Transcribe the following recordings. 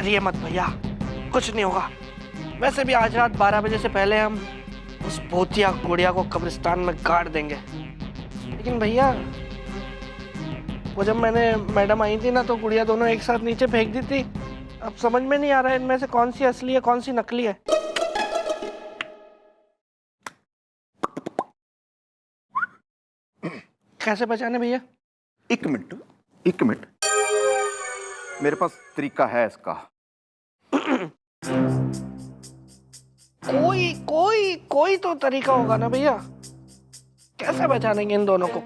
डरिए मत भैया, कुछ नहीं होगा। वैसे भी आज रात 12 बजे से पहले हम उस भूतिया गुड़िया को कब्रिस्तान में गाड़ देंगे। लेकिन भैया, वो जब मैंने मैडम आई थी ना, तो गुड़िया दोनों एक साथ नीचे फेंक दी थी। अब समझ में नहीं आ रहा है इनमें से कौन सी असली है कौन सी नकली है। कैसे पहचाने भैया? एक मिनट, मेरे पास तरीका है इसका। कोई तो तरीका होगा ना भैया, कैसे पहचानेंगे इन दोनों को?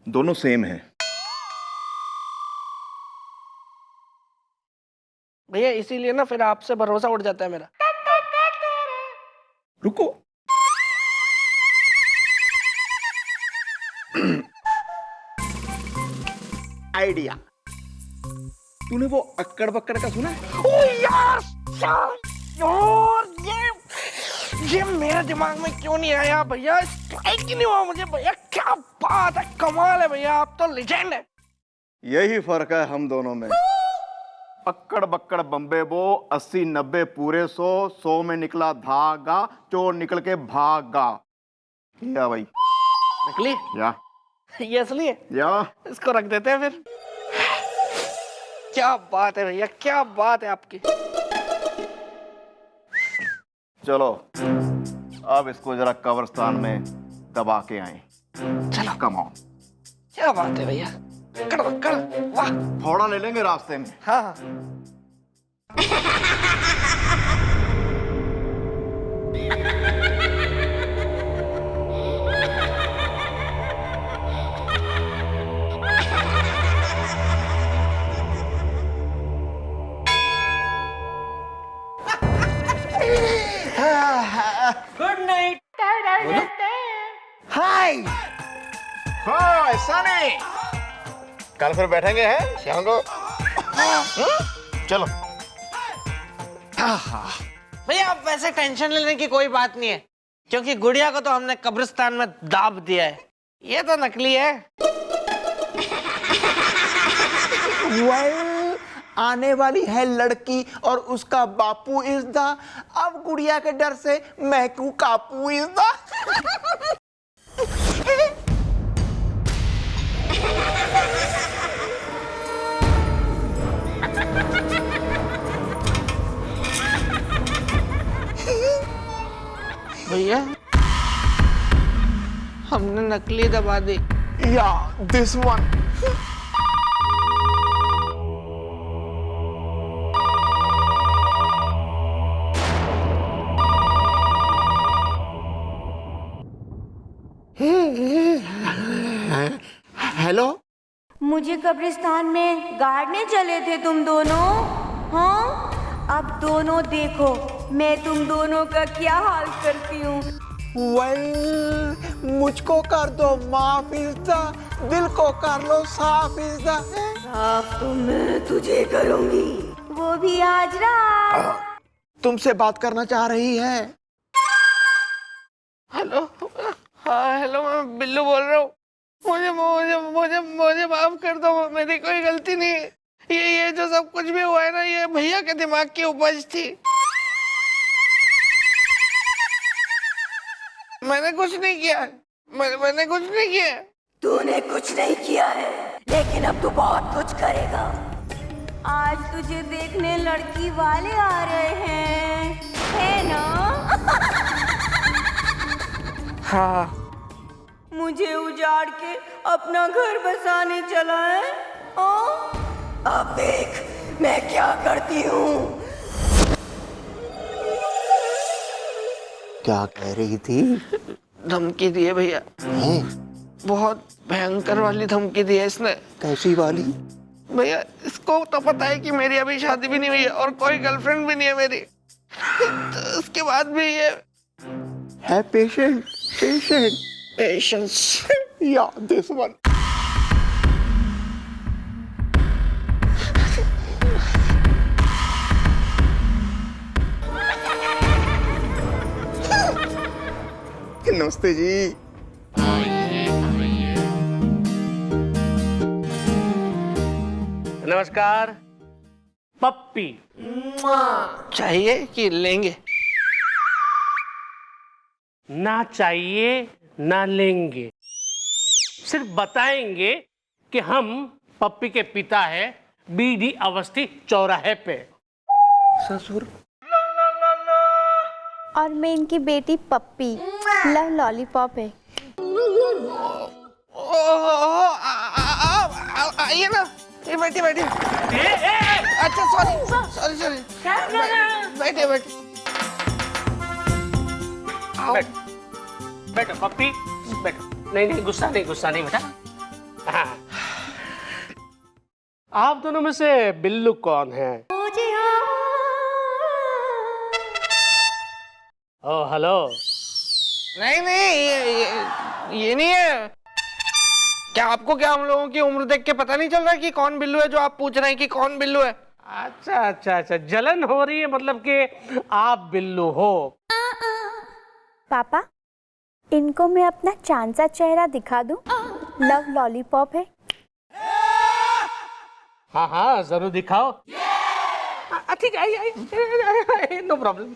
दोनों सेम हैं। भैया इसीलिए ना फिर आपसे भरोसा उठ जाता है मेरा। रुको, आइडिया। तूने वो अक्कड़ बक्कड़ का सुना है? ओ यार, ये मेरे दिमाग में क्यों नहीं आया भैया? स्ट्राइक ही नहीं हुआ मुझे भैया। क्या बात है, कमाल है भैया, आप तो लेजेंड है। यही फर्क है हम दोनों में। अक्कड़ बक्कड़ बम्बे वो 80-90 पूरे 100 में निकला धागा, चोर निकल के भागा। या भाई नकली? या ये असली है? या इसको रख देते हैं फिर। क्या बात है भैया, क्या बात है आपकी। चलो अब इसको जरा कब्रिस्तान में दबा के आए। चलो कम ऑन। क्या बात है भैया, कर वाह। थोड़ा ले लेंगे रास्ते में। हाँ गुड नाइट। हाय हाँ, ऐसा नहीं। कल फिर बैठेंगे हैं शाम को। चलो। भैया, आप वैसे टेंशन लेने की कोई बात नहीं है, क्योंकि गुड़िया को तो हमने कब्रिस्तान में दाब दिया है। ये तो नकली है। आने वाली है लड़की और उसका बापू इज द। अब गुड़िया के डर से महकू कापू इज द। भैया, हमने नकली दबा दी। या दिस वन। हेलो, मुझे कब्रिस्तान में गाड़ने चले थे तुम दोनों। हाँ, अब दोनों देखो मैं तुम दोनों का क्या हाल करती हूँ। वेल, मुझको कर दो माफ इज द, दिल को कर लो साफ इज द। साफ तो मैं तुझे करूँगी, वो भी आज रात। तुमसे बात करना चाह रही है। हेलो, हाँ हेलो, मैं बिल्लू बोल रहा हूँ। मुझे मुझे मुझे मुझे माफ कर दो, मेरी कोई गलती नहीं है। ये जो सब कुछ भी हुआ है ना, ये भैया के दिमाग की उपज थी। मैंने कुछ नहीं किया। मैंने कुछ नहीं किया। तूने कुछ नहीं किया है, लेकिन अब तू बहुत कुछ करेगा। आज तुझे देखने लड़की वाले आ रहे हैं, है ना? हाँ, मुझे उजाड़ के अपना घर बसाने चला है। अब देख मैं क्या करती हूँ। क्या कह रही थी? धमकी दी है भैया, बहुत भयंकर वाली धमकी दी है इसने। कैसी वाली? भैया, इसको तो पता है कि मेरी अभी शादी भी नहीं हुई है और कोई गर्लफ्रेंड भी नहीं है मेरी। तो उसके बाद भी ये है पेशेंट। पेशेंस। या दिस वन। नमस्ते जी। नमस्कार। पप्पी चाहिए कि लेंगे? ना चाहिए ना लेंगे, सिर्फ बताएंगे कि हम पप्पी के पिता है, बीडी अवस्थी चौराहे पे। ससुर और मैं इनकी बेटी पप्पी, लव लॉलीपॉप है। आइए ना, ये बैठिए बैठिए। अच्छा सॉरी सॉरी सॉरी, बैठिए बैठिए। बैठो पप्पी, बैठो। नहीं गुस्सा नहीं बेटा। हाँ। आप दोनों में से बिल्लू कौन है? ओ हेलो। नहीं ये नहीं है। क्या आपको क्या हम लोगों की उम्र देख के पता नहीं चल रहा कि कौन बिल्लू है जो आप पूछ रहे हैं कि कौन बिल्लू है? अच्छा, जलन हो रही है मतलब कि आप बिल्लू हो। पापा, इनको मैं अपना चांद सा चेहरा दिखा दूं? लव लॉलीपॉप है। हाँ जरूर दिखाओ। ठीक है, आइए, नो प्रॉब्लम।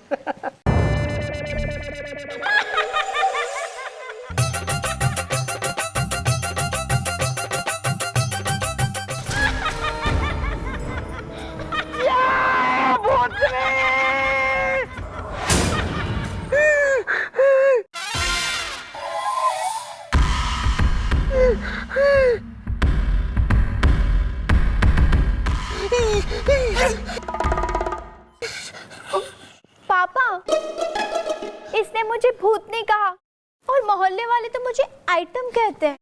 पापा, इसने मुझे भूतनी कहा और मोहल्ले वाले तो मुझे आइटम कहते हैं।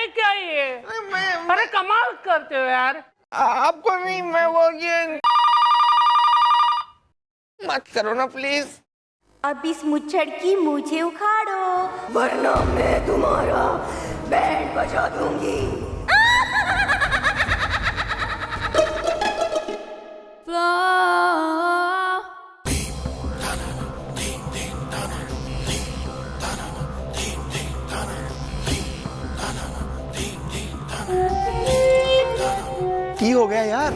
क्या ये? अरे कमाल करते हो यार। आपको नहीं, मैं वो ये मत करो ना प्लीज। अब इस मुच्छड़ की मुझे उखाड़ो, वरना मैं तुम्हारा बैंड बजा दूंगी। की हो गया यार?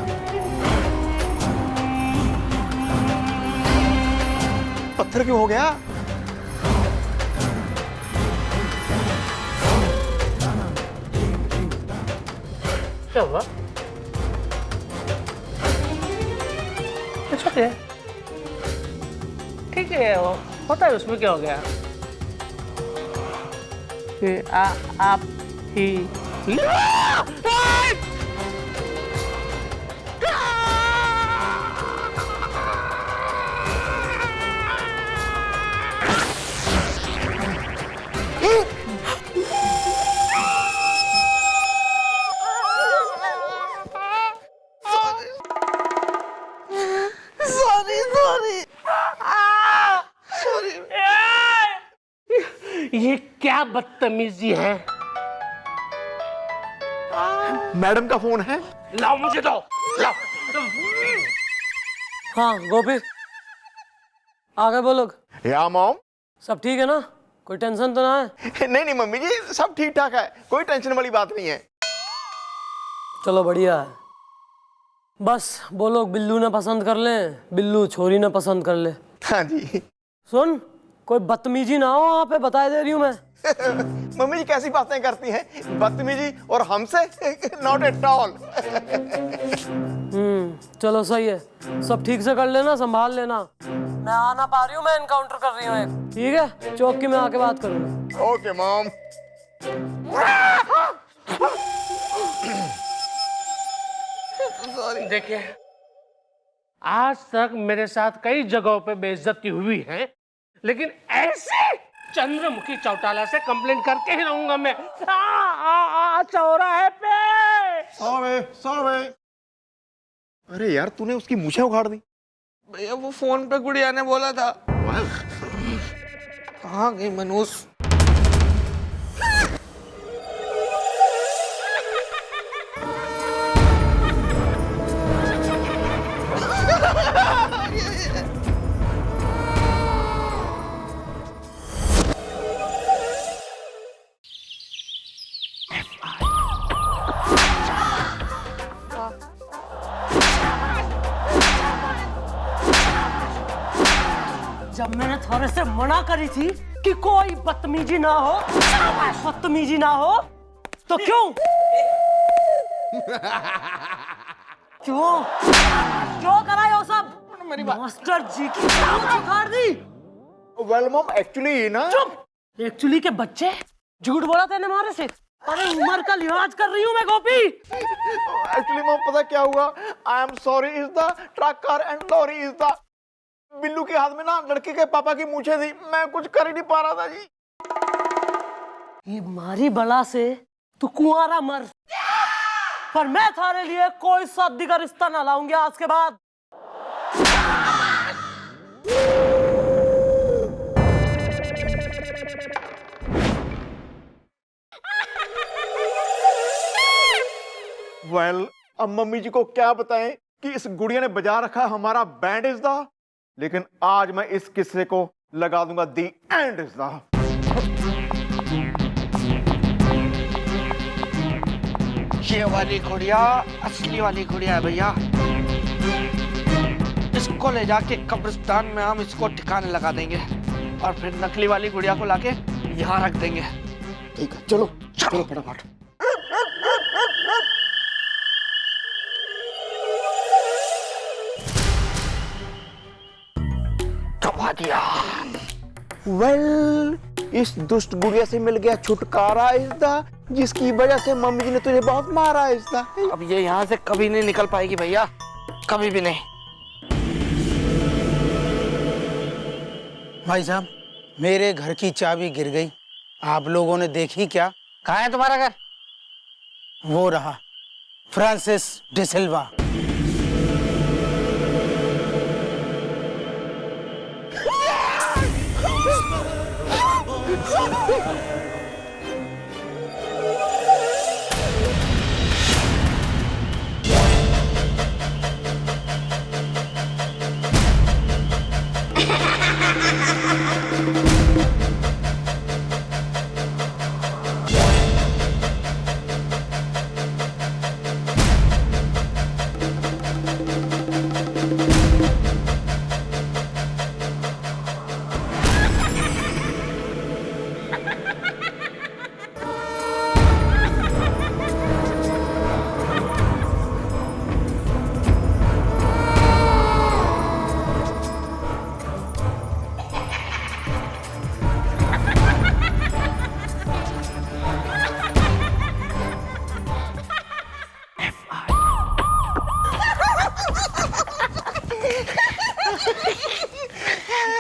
पत्थर क्यों हो गया? क्या हुआ? ओके, ठीक है, होता है, उसमें क्या हो गया? आप ही ये क्या बदतमीजी है? मैडम का फोन है। लाओ, मुझे दो, लाओ। हाँ गोपी, आ गए वो लोग? या मॉम। सब ठीक है ना? कोई टेंशन तो ना है? नहीं मम्मी जी, सब ठीक ठाक है, कोई टेंशन वाली बात नहीं है। चलो बढ़िया है। बस वो लोग बिल्लू ने पसंद कर ले, बिल्लू छोरी ने पसंद कर ले। हाँ जी। सुन, कोई बदतमीजी ना हो वहाँ पे, बता दे रही हूँ मैं। मम्मी जी कैसी बातें करती हैं, बदतमीजी और हमसे? Not at all. चलो सही है, सब ठीक से कर लेना, संभाल लेना। मैं आ ना पा रही हूँ, मैं एनकाउंटर कर रही हूँ एक, ठीक है? चौकी में आके बात करूँगा। Okay mom. देखिए, आज तक मेरे साथ कई जगहों पे बेइज्जती हुई है, लेकिन ऐसे चंद्रमुखी चौटाला से कंप्लेंट करके ही रहूंगा मैं। चौराहे पे। सॉरी। अरे यार, तूने उसकी मूछें उखाड़ दी। भैया वो फोन पे गुड़िया ने बोला था। कहाँ गई मनोज? जब मैंने थोड़े से मना करी थी कि कोई बदतमीजी ना हो, बदतमीजी ना हो, तो क्यों क्यों कराए हो सब? मेरी बात मास्टर जी की उखाड़ दी। वेल मॉम, एक्चुअली ना, चुप। एक्चुअली के बच्चे, झूठ बोला तेने हमारे से। अरे उम्र का लिहाज कर रही हूँ मैं गोपी। एक्चुअली मॉम पता क्या हुआ, I am sorry is the truck car and lorry is the. Billu के हाथ में ना लड़के के पापा की मूछें थी, मैं कुछ कर ही नहीं पा रहा था जी। ये मारी बला से तू कुंवारा मर, पर मैं थारे लिए कोई शादी का रिश्ता ना लाऊंगी आज के बाद। वेल अब मम्मी जी को क्या बताएं कि इस गुड़िया ने बजा रखा है हमारा बैंड इज द, लेकिन आज मैं इस किस्से को लगा दूंगा दी एंड इज द। ये वाली गुड़िया असली वाली गुड़िया है भैया। इसको ले जाके कब्रिस्तान में हम इसको ठिकाने लगा देंगे और फिर नकली वाली गुड़िया को लाके यहाँ रख देंगे। ठीक है, चलो चलो फटाफट। दबा दिया। वेल इस दुष्ट गुड़िया से मिल गया छुटकारा इस द, जिसकी वजह से मम्मी जी ने तुझे बहुत मारा इस द। अब ये यहाँ से कभी नहीं निकल पाएगी भैया, कभी भी नहीं। भाई साहब, मेरे घर की चाबी गिर गई, आप लोगों ने देखी क्या? कहाँ है तुम्हारा घर? वो रहा, फ्रांसिस डिसिल्वा।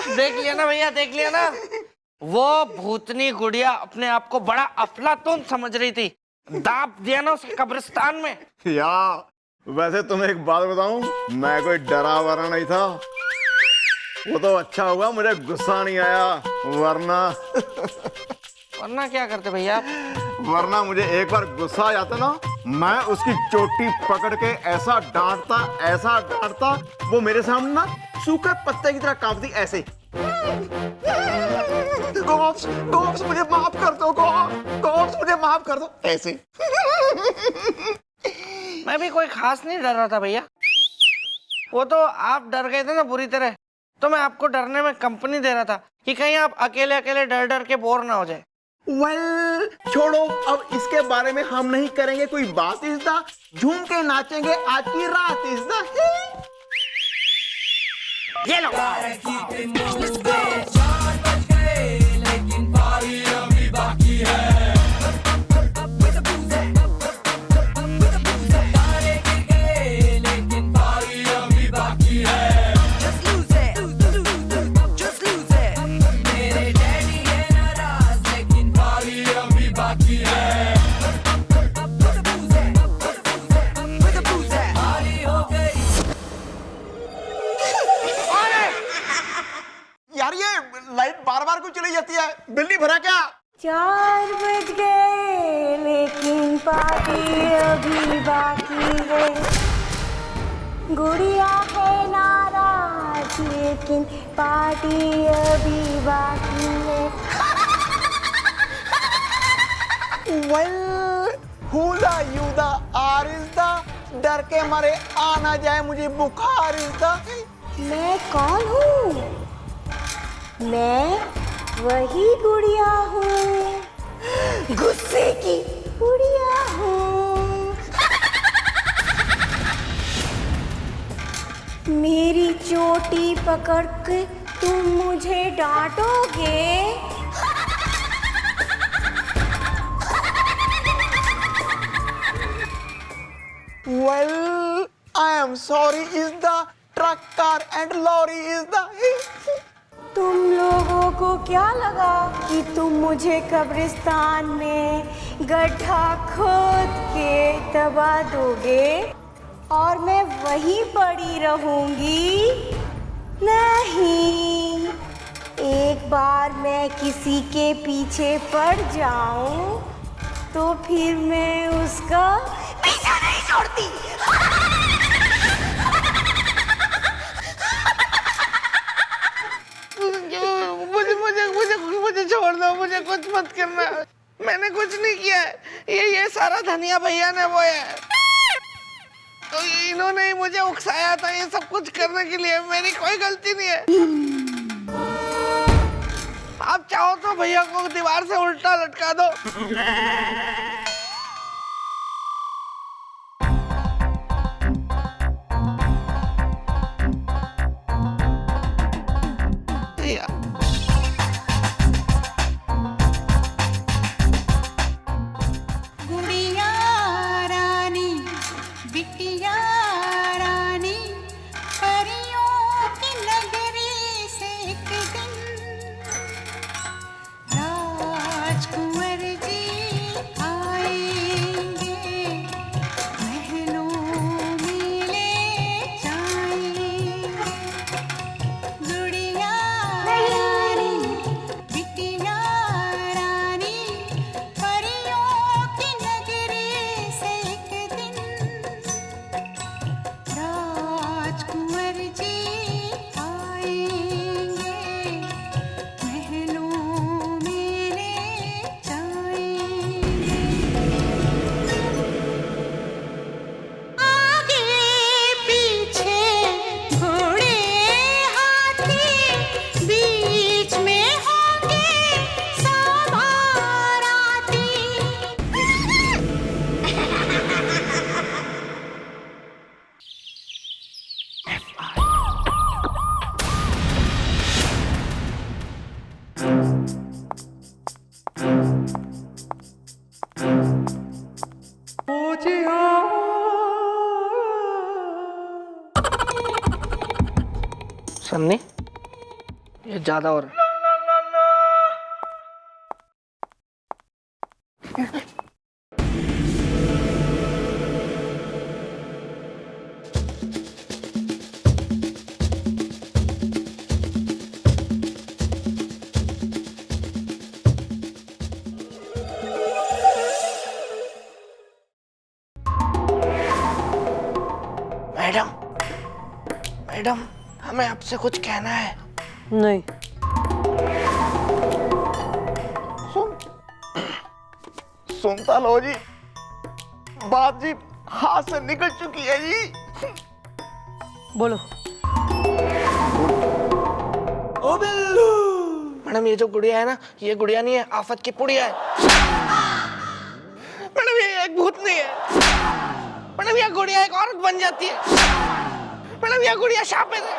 देख लिया ना भैया, देख लिया ना। वो भूतनी गुड़िया अपने आप को बड़ा अफलातून समझ रही थी, दाब दिया ना उसे कब्रिस्तान में। यार वैसे तुम्हें एक बात बताऊं, मैं कोई डरा वरा नहीं था। वो तो अच्छा हुआ मुझे गुस्सा नहीं आया, वरना क्या करते भैया? वरना मुझे एक बार गुस्सा आ जाता ना, मैं उसकी चोटी पकड़ के ऐसा डांटता, वो मेरे सामने ना सूखे पत्ते की तरह कांपती ऐसे। गॉड्स मुझे माफ कर दो, गॉड्स मुझे माफ कर दो, ऐसे। मैं भी कोई खास नहीं डर रहा था भैया, वो तो आप डर गए थे ना बुरी तरह, तो मैं आपको डरने में कंपनी दे रहा था कि कहीं आप अकेले अकेले डर के बोर ना हो जाए। वेल छोड़ो, अब इसके बारे में हम नहीं करेंगे कोई बात इस द, झूम के नाचेंगे आज की रात इस द। ये लो। यार ये लाइट बार बार क्यों चली जाती है? बिल्ली भरा क्या? 4 बज गए लेकिन पार्टी अभी बाकी है। गुड़िया है नाराज लेकिन पार्टी अभी बाकी है। वेल हुला युदा आरिज़दा, डर के मारे आ ना जाए मुझे बुखार इज़दा। मैं कौन हूँ? मैं वही गुड़िया हूँ, गुस्से की गुड़िया हूँ। मेरी चोटी पकड़ के तुम मुझे डांटोगे? Well, I am sorry is the truck car and lorry is the. तुम लोगों को क्या लगा कि तुम मुझे कब्रिस्तान में गड्ढा खोद के दबा दोगे और मैं वहीं पड़ी रहूंगी? नहीं, एक बार मैं किसी के पीछे पड़ जाऊं तो फिर मैं उसका पीछा नहीं छोड़ती। मुझे छोड़ दो, मुझे कुछ मत करना। मैंने कुछ नहीं किया है, ये सारा धनिया भैया ने वो है, तो इन्होंने ही मुझे उकसाया था ये सब कुछ करने के लिए। मेरी कोई गलती नहीं है। आप चाहो तो भैया को दीवार से उल्टा लटका दो। गुड़िया रानी बिटिया रानी परियों की नगरी से एक दिन राजकुंवर जी आएंगे, महलों में ले जाएंगे। गुड़िया रानी बिटिया रानी परियों की नगरी से एक दिन राजकुंवर जी आएंगे, महलों में ले जाएंगे। आगे पीछे घोड़े हाथी, बीच में होंगे सब बाराती। सन्नी, ये ज्यादा हो रहा है। मैडम, मैडम, हमें आपसे कुछ कहना है। नहीं। सुनता लो जी, बात जी हाथ से निकल चुकी है जी। बोलो। ओ बिल्लू, मैडम, ये जो गुड़िया है ना, ये गुड़िया नहीं है, आफत की पुड़िया है। मैडम, ये एक भूत नहीं है। मैडम, ये गुड़िया एक औरत बन जाती है। मैडम, ये गुड़िया शापित है।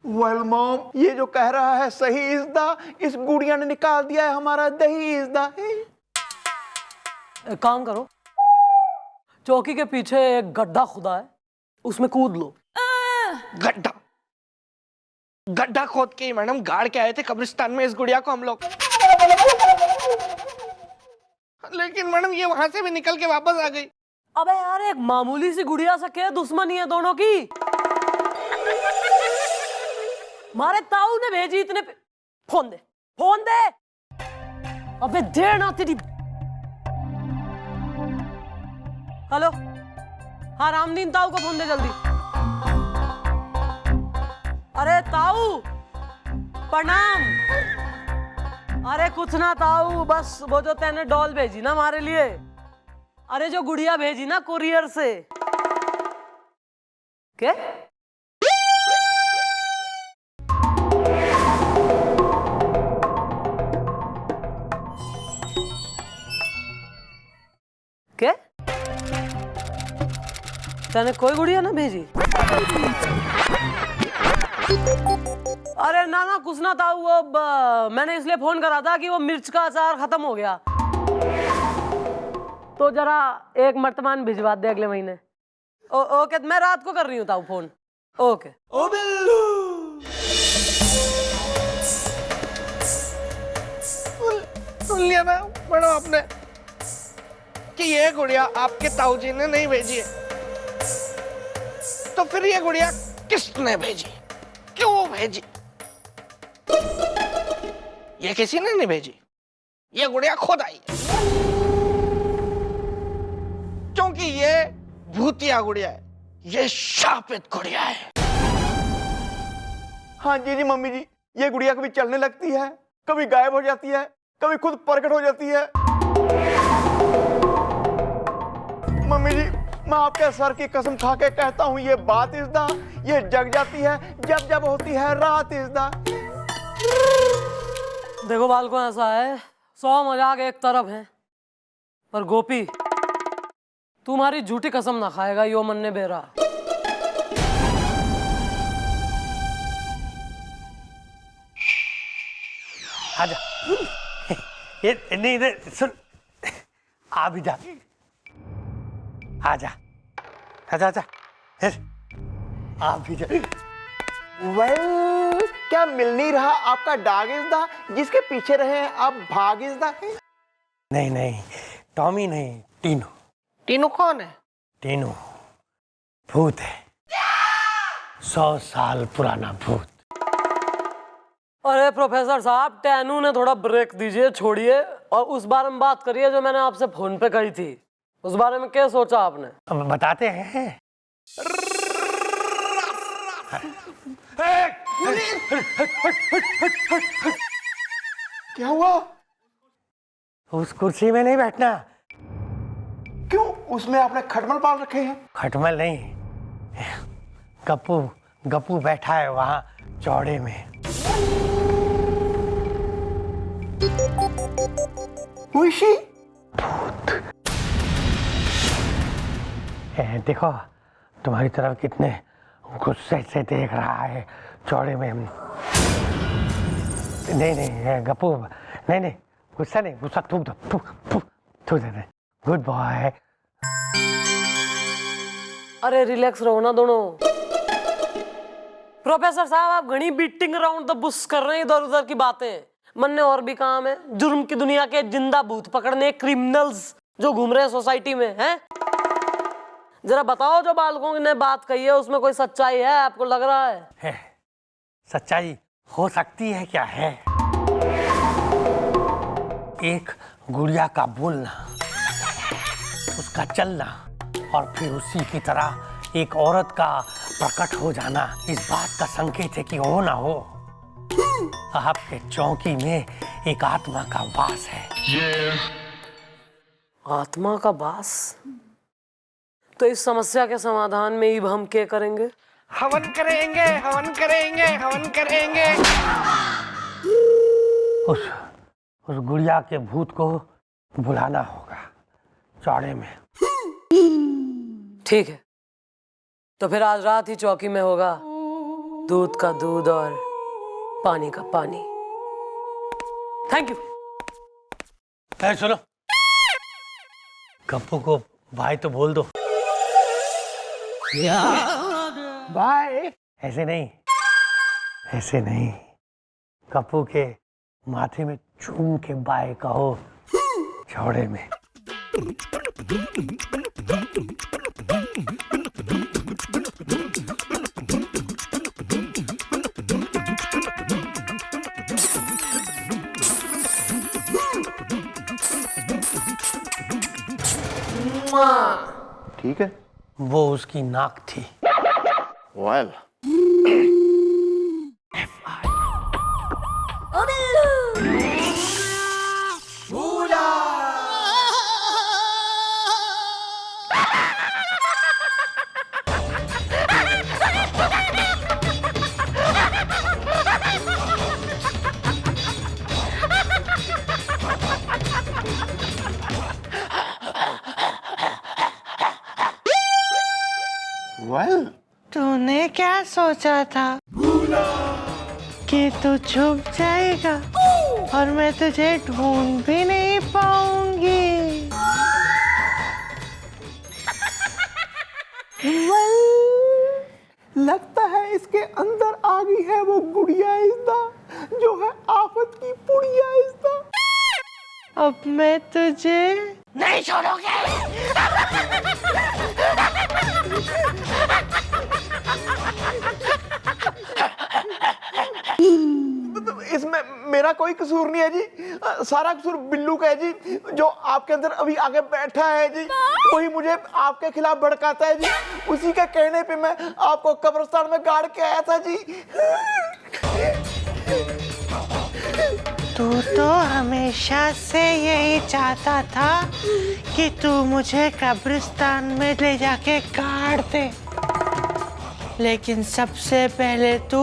वेल मॉम, ये जो कह रहा है सही इज द, इस गुड़िया ने निकाल दिया है हमारा दही इज द। एक काम करो, चौकी के पीछे एक गड्ढा खुदा है, उसमें कूद लो। गड्ढा? गड्ढा खोद के ही मैडम गाड़ के आए थे कब्रिस्तान में इस गुड़िया को हम लोग। लेकिन मैडम, ये वहां से भी निकल के वापस आ गई। अबे यार, एक मामूली सी गुड़िया से क्या दुश्मनी है दोनों की? मारे ताऊ ने भेजी इतने फोन दे, फोन दे। अबे दे ना तेरी। हेलो, हाँ रामदीन ताऊ को फोन दे जल्दी। अरे ताऊ प्रणाम। अरे कुछ ना ताऊ, बस वो जो तैने डॉल भेजी ना हमारे लिए, अरे जो गुड़िया भेजी ना कुरियर से, क्या? क्या? तने कोई गुड़िया ना भेजी? अरे ना ना कुछ ना था, वो मैंने इसलिए फोन करा था कि वो मिर्च का अचार खत्म हो गया, तो जरा एक मर्तमान भिजवा दे अगले महीने। ओके, मैं रात को कर रही हूँ ताऊ फोन। ओके। ओ बिल्लू, सुन लिया ना मैडम आपने कि ये गुड़िया आपके ताऊ जी ने नहीं भेजी है, तो फिर ये गुड़िया किसने भेजी, क्यों भेजी? ये किसी ने नहीं भेजी, ये गुड़िया खुद आई है, क्योंकि ये भूतिया गुड़िया है, ये शापित गुड़िया है। हाँ जी जी मम्मी जी, ये गुड़िया कभी चलने लगती है, कभी गायब हो जाती है, कभी खुद प्रकट हो जाती है। मम्मी जी, मैं आपके सर की कसम खा के कहता हूँ, ये बात इज़दा, ये जग जाती है जब जब होती है रात इज़दा। देखो बालको, ऐसा है 100 मजाक एक तरफ है, पर गोपी तुम्हारी झूठी कसम ना खाएगा यो मन ने बेरा। आजा। ये नहीं इधर सुन, आ भी जा, आजा आजा आजा, आ भी जा। वेल, क्या मिल नहीं रहा आपका डाग इज़दा, जिसके पीछे रहे हैं आप भाग इज़दा? नहीं नहीं, टॉमी नहीं, टीनू। टीनू कौन है? टीनू भूत है, 100 साल पुराना भूत। अरे प्रोफेसर साहब, टैनू ने थोड़ा ब्रेक दीजिए, छोड़िए और उस बारे में बात करिए जो मैंने आपसे फोन पे कही थी। उस बारे में क्या सोचा आपने? अब बताते हैं। क्या हुआ? उस कुर्सी में नहीं बैठना। क्यों? उसमें आपने खटमल पाल रखे हैं? खटमल नहीं, गप्पू गप्पू बैठा है वहां चौड़े में। मुशी? देखो तुम्हारी तरफ कितने गुस्से से देख रहा है चौड़े में। नहीं नहीं गप्पू, नहीं नहीं गुस्सा नहीं, गुस्सा थूक दो, थूक दे। Good boy. अरे रिलैक्स रहो ना दोनों। प्रोफेसर साहब, आप घनी बीटिंग अराउंड द बुश कर रहे हैं, इधर उधर की बातें। मन ने और भी काम है, जुर्म की दुनिया के जिंदा भूत पकड़ने, क्रिमिनल्स जो घूम रहे हैं सोसाइटी में हैं। जरा बताओ, जो बालकों ने बात कही है उसमें कोई सच्चाई है आपको लग रहा है? सच्चाई हो सकती है क्या है? एक गुड़िया का बोलना, उसका चलना और फिर उसी की तरह एक औरत का प्रकट हो जाना, इस बात का संकेत है कि हो ना हो आपके चौकी में एक आत्मा का वास है। आत्मा का वास? तो इस समस्या के समाधान में अब हम क्या करेंगे? हवन करेंगे, हवन करेंगे, हवन करेंगे। उस गुड़िया के भूत को बुलाना होगा चौड़े में। ठीक है, तो फिर आज रात ही चौकी में होगा दूध का दूध और पानी का पानी। Thank you. सुनो, गप्पू को भाई तो बोल दो। बाय। ऐसे नहीं, ऐसे नहीं, गप्पू के माथे में चूम के बाय कहो चौड़े में। ठीक है, वो उसकी नाक थी। वेल, वेल तूने क्या सोचा था कि तू छुप जाएगा और मैं तुझे ढूंढ भी नहीं पाऊंगी। लगता है इसके अंदर आ गई है वो गुड़िया इज़्दा जो है आफत की पुड़िया इज़्दा। अब मैं तुझे नहीं छोड़ूंगी। इसमें मेरा कोई कसूर नहीं है जी, सारा कसूर बिल्लू का है जी, जो आपके अंदर अभी आगे बैठा है जी, वही मुझे आपके खिलाफ भड़काता है जी। उसी के कहने पे मैं आपको कब्रिस्तान में गाड़ के आया था जी। तू तो हमेशा से यही चाहता था कि तू मुझे कब्रिस्तान में ले जाके गाड़ दे, लेकिन सबसे पहले तू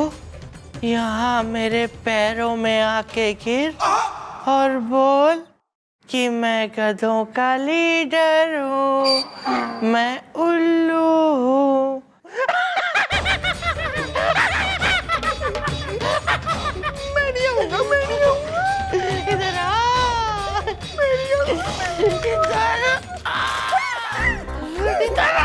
यहाँ मेरे पैरों में आके गिर और बोल कि मैं गधों का लीडर हूँ, मैं उल्लू हूँ। मैं नहीं आऊंगा, मैं नहीं आऊंगा। इधर आ, मैं नहीं आऊंगा, इधर आ।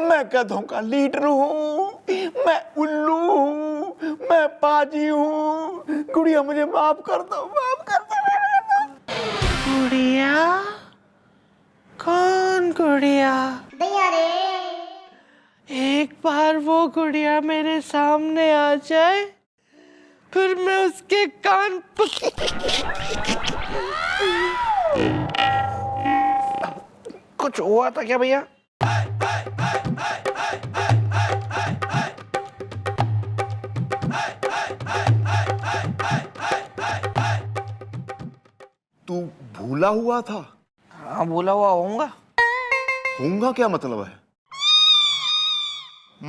मैं गधों का लीडर हूँ, मैं उल्लू हूँ, मैं पाजी हूँ। गुड़िया मुझे माफ कर दो, माफ कर दो। गुड़िया? कौन गुड़िया? एक बार वो गुड़िया मेरे सामने आ जाए, फिर मैं उसके कान कुछ हुआ था क्या भैया? तू भूला हुआ था? हाँ, भूला हुआ होऊंगा। होऊंगा क्या मतलब है?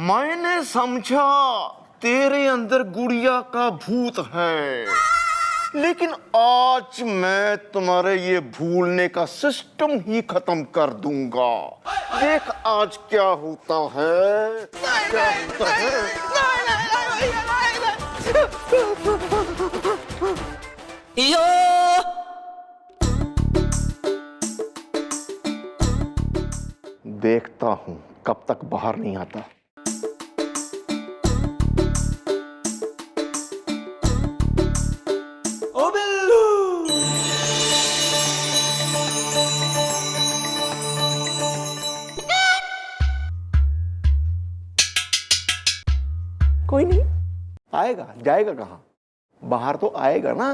मैंने समझा तेरे अंदर गुड़िया का भूत है, लेकिन आज मैं तुम्हारे ये भूलने का सिस्टम ही खत्म कर दूंगा। देख आज क्या होता है, क्या होता है। देखता हूं कब तक बाहर नहीं आता। कोई नहीं आएगा, जाएगा कहाँ? बाहर तो आएगा ना।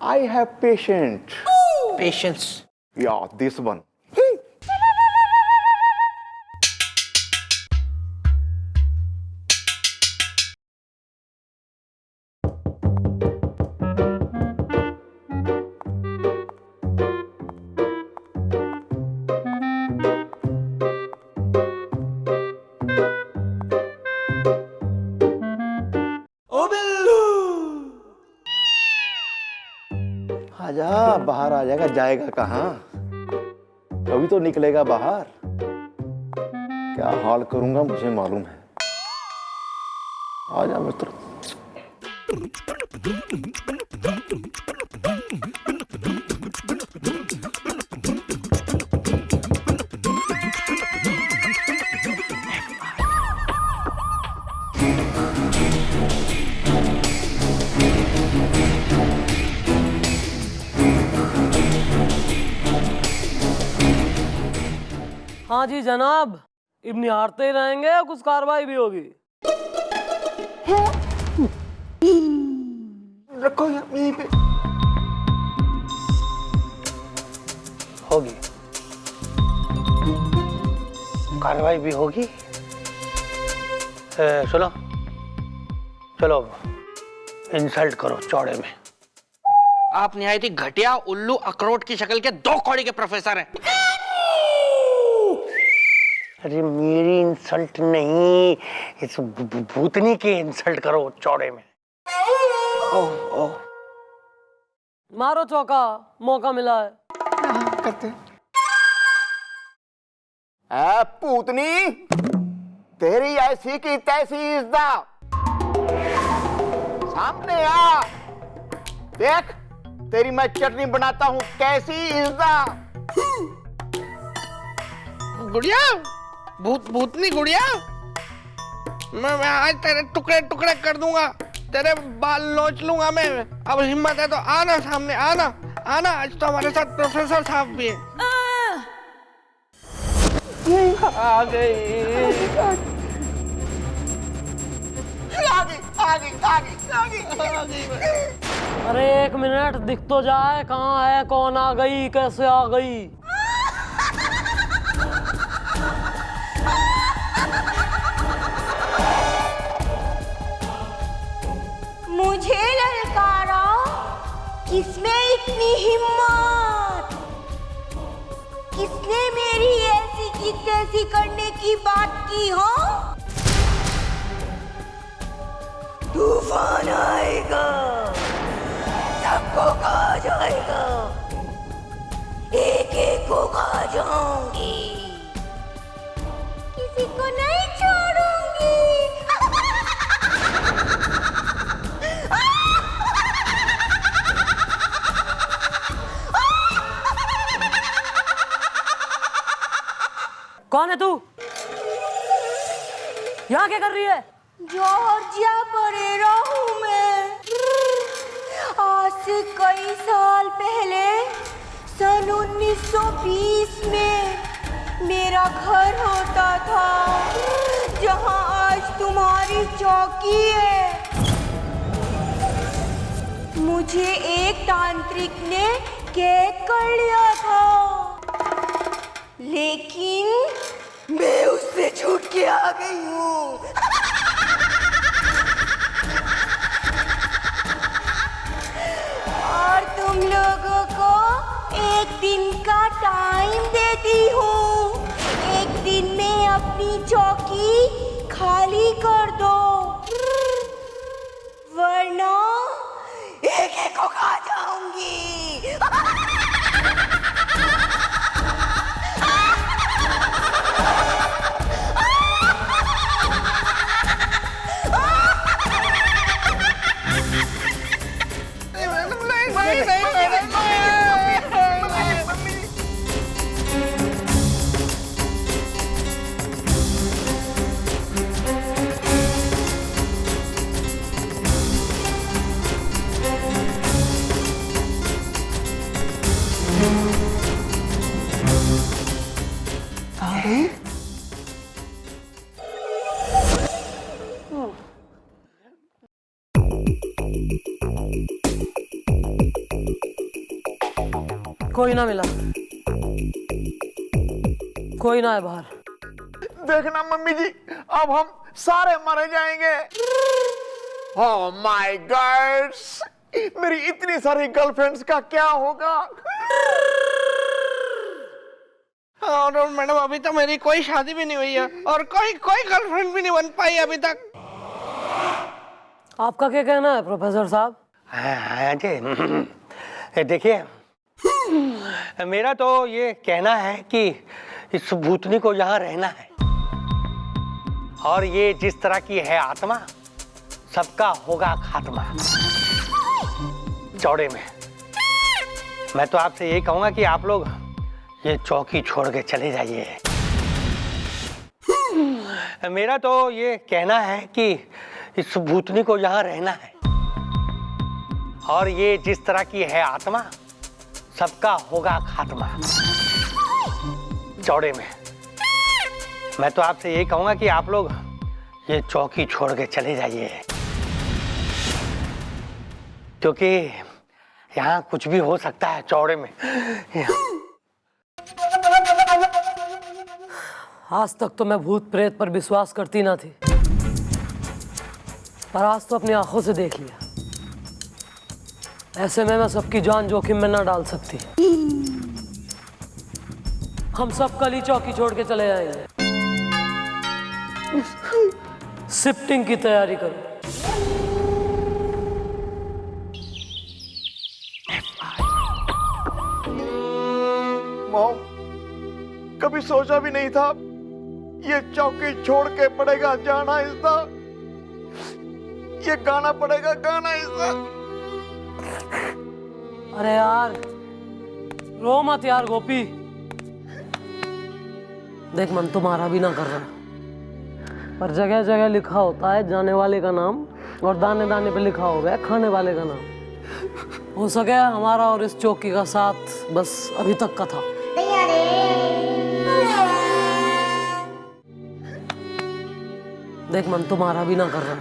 I have patient. पेशेंस। या दिस वन। आजा, बाहर आ जाएगा, जाएगा कहाँ? कभी तो निकलेगा बाहर। क्या हाल करूंगा मुझे मालूम है। आजा मित्र। हाँ जी जनाब, अब निहारते ही रहेंगे या कुछ कार्रवाई भी होगी? रखो यहीं पे। होगी, कार्रवाई भी होगी। सुनो, चलो इंसल्ट करो चौड़े में। आप निहायत ही घटिया उल्लू अखरोट की शक्ल के 2 कौड़ी के प्रोफेसर हैं। अरे मेरी इंसल्ट नहीं, इस भूतनी की इंसल्ट करो चौड़े में। ओह ओह, मारो चौका, मौका मिला है। करते ऐ पूतनी, तेरी ऐसी की तैसी इज्जा, सामने आ, देख तेरी मैं चटनी बनाता हूँ कैसी इज्जा। गुड़िया, भूतनी गुड़िया, मैं आज तेरे टुकड़े टुकड़े कर दूंगा, तेरे बाल नोच लूंगा मैं। अब हिम्मत है तो आना सामने, आना आना, आज तो हमारे साथ प्रोफेसर साहब भी है। आ गई। अरे एक मिनट, दिख तो जाए कहाँ है, कौन आ गई, कैसे आ गई। मुझे ललकारा, किसमें इतनी हिम्मत? किसने मेरी ऐसी की तैसी करने की बात की हो? तूफान आएगा, सबको खा जाएगा, एक एक को खा जाऊंगी, किसी को नहीं छोड़ूंगी। कौन है तू? यहाँ क्या कर रही है? जॉर्जिया परेरा हूँ मैं। आज से कई साल पहले सन 1920 में मेरा घर होता था, जहाँ आज तुम्हारी चौकी है। मुझे एक तांत्रिक ने कैद कर लिया था, लेकिन मैं उससे छूट के आ गई हूँ। और तुम लोगों को एक दिन का टाइम देती हूँ, एक दिन में अपनी चौकी खाली कर दो, वरना एक एक को खा जाऊंगी। कोई ना मिला, कोई ना है बाहर। देखना मम्मी जी, अब हम सारे मर जाएंगे। ओह माय गॉड्स, मेरी इतनी सारी गर्लफ्रेंड्स का क्या होगा? और मैडम, अभी तो मेरी कोई शादी भी नहीं हुई है और कोई गर्लफ्रेंड भी नहीं बन पाई अभी तक। आपका क्या कहना है प्रोफेसर साहब? हाँ जी, देखिए, मेरा तो ये कहना है कि इस भूतनी को यहाँ रहना है, और ये जिस तरह की है आत्मा, सबका होगा खात्मा। चौड़े में मैं तो आपसे यही कहूंगा कि आप लोग ये चौकी छोड़ के चले जाइए। मेरा तो ये कहना है कि इस भूतनी को यहाँ रहना है, और ये जिस तरह की है आत्मा, सबका होगा खात्मा। चौड़े में मैं तो आपसे यही कहूंगा कि आप लोग ये चौकी छोड़ के चले जाइए, क्योंकि यहाँ कुछ भी हो सकता है चौड़े में। आज तक तो मैं भूत प्रेत पर विश्वास करती ना थी, पर आज तो अपनी आंखों से देख लिया। ऐसे में मैं सबकी जान जोखिम में ना डाल सकती। हम सब कल ही चौकी छोड़ के चले जाएंगे। शिफ्टिंग की तैयारी करो। मॉम, कभी सोचा भी नहीं था ये चौकी छोड़ के पड़ेगा जाना इसका, ये गाना पड़ेगा गाना इसका। अरे यार रो मत यार गोपी, देख मन तुम्हारा भी ना कर रहा, पर जगह जगह लिखा होता है जाने वाले का नाम, और दाने दाने पे लिखा होगा खाने वाले का नाम। हो सके हमारा और इस चौकी का साथ बस अभी तक का था। देख मन तुम्हारा भी ना कर रहा,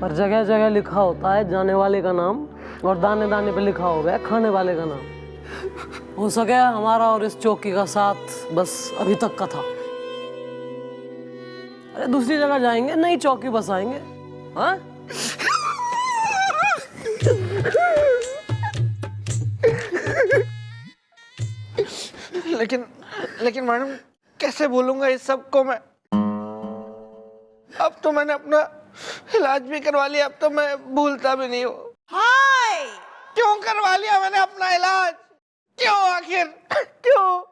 पर जगह जगह लिखा होता है जाने वाले का नाम, और दाने दाने पे लिखा होगा खाने वाले का नाम। हो सके हमारा और इस चौकी का साथ बस अभी तक का था। अरे दूसरी जगह जाएंगे, नई चौकी बसाएंगे। हाँ लेकिन मैडम कैसे बोलूंगा इस सब को मैं? अब तो मैंने अपना इलाज भी करवा लिया, अब तो मैं भूलता भी नहीं हूँ। हाय, क्यों करवा लिया मैंने अपना इलाज? क्यों आखिर क्यों?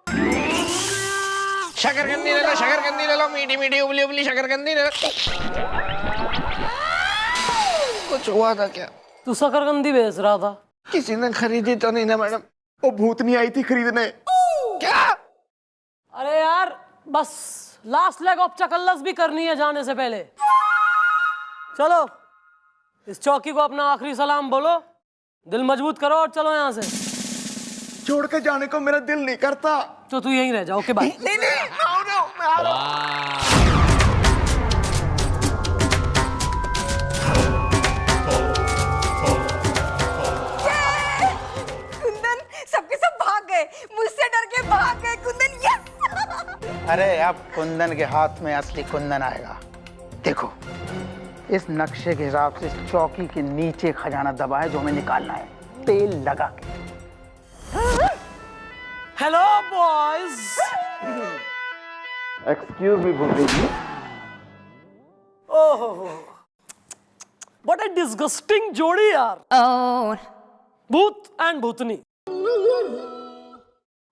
शकरकंदी ले लो, शकरकंदी ले लो, मीठी मीठी उबली उबली शकरकंदी ले लो। कुछ हुआ था क्या? तू शकरकंदी बेच रहा था? किसी ने खरीदी तो नहीं ना मैडम? वो भूतनी आई थी खरीदने। क्या? अरे यार बस लास्ट लेग ऑफ चकल्लस भी करनी है जाने से पहले। चलो इस चौकी को अपना आखिरी सलाम बोलो, दिल मजबूत करो और चलो यहाँ से। छोड़ के जाने को मेरा दिल नहीं करता। तो तू यहीं रह जा। Okay bye. नहीं नहीं, मैं आ रहा हूं। कुंदन, सबके सब भाग गए, मुझसे डर के भाग गए। कुंदन यस। अरे अब कुंदन के हाथ में असली कुंदन आएगा। देखो इस नक्शे के हिसाब से इस चौकी के नीचे खजाना दबा है जो हमें निकालना है, तेल लगा के। Hello boys. Excuse me Bhupi ji. ओहो व्हाट अ डिस्गस्टिंग जोड़ी यार। भूत एंड भूतनी।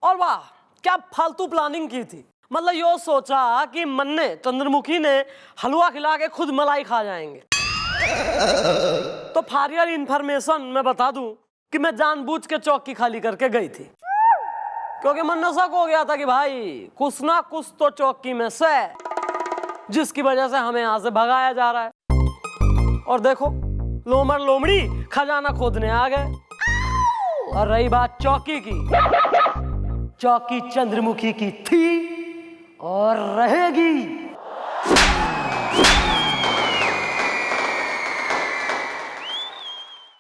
और वाह क्या फालतू प्लानिंग की थी। मतलब यो सोचा कि मन्ने चंद्रमुखी ने हलवा खिला के खुद मलाई खा जाएंगे। तो फॉर योर इंफॉर्मेशन मैं बता दूं कि मैं जानबूझ के चौकी खाली करके गई थी, क्योंकि मन में शक हो गया था कि भाई कुछ ना कुछ तो चौकी में से जिसकी वजह से हमें यहां से भगाया जा रहा है। और देखो लोमड़ लोमड़ी खजाना खोदने आ गए। और रही बात चौकी की, चौकी चंद्रमुखी की थी और रहेगी।